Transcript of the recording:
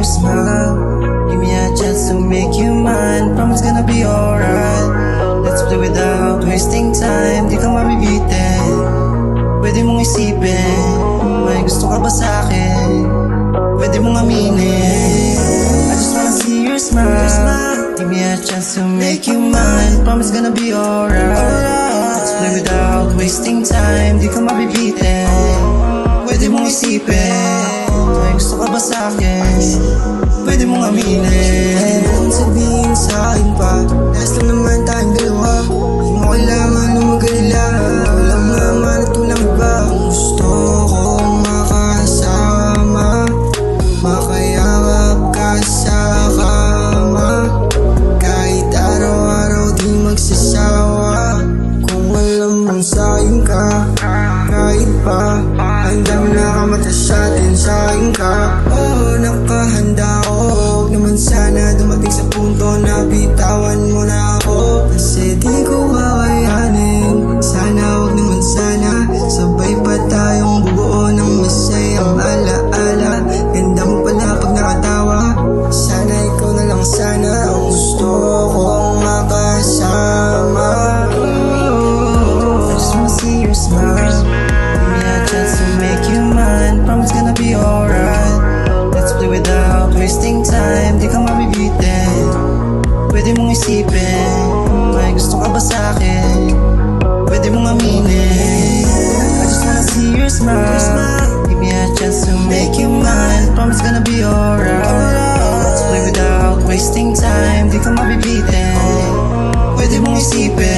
your smile. Give me a chance to make you mine. Promise gonna be alright. Let's play without wasting time. Di ka mabibitin. Pwede mong isipin, may gusto ka ba sa'kin? Pwede mong aminin. I just wanna see your smile. Give me a chance to make you mine. Promise gonna be alright. Let's play without wasting time. Di ka mabibitin. Pwede mong isipin, may gusto ka ba sa'kin? Pwede mong aminin. Pwede mong sabihin sa'kin pa, last lang naman tayong dalawa. Di mo kailangan na mag-alala. Walang naman at walang iba. Gusto kong makasama, makayakap ka sa kama. Kahit araw-araw di magsasawa. Kung alam mong sa'kin ka, kahit pa handang nakamata sa'tin, sa'kin ka. Oo, nakahanda ako. Huwag naman sana dumating sa punto na bitawan mo na ako. Kasi di ko kakayanin. Sana huwag naman sana, sabay pa tayong bubuo ng masayang alaala. Ganda mo pala pag nakatawa. Sana ikaw na lang sana ang gusto kong makasama. I just wanna see your smile. Give me a chance to make you mine. Promise gonna be alright. Let's play without wasting time. Di ka mabibitin. Pwede mong isipin, may gusto ka ba sa'kin? Pwede mong aminin. I just wanna see your smile. Give me a chance to make you mine. Promise gonna be alright. Let's play without wasting time. Di ka mabibitin. Pwede mong isipin,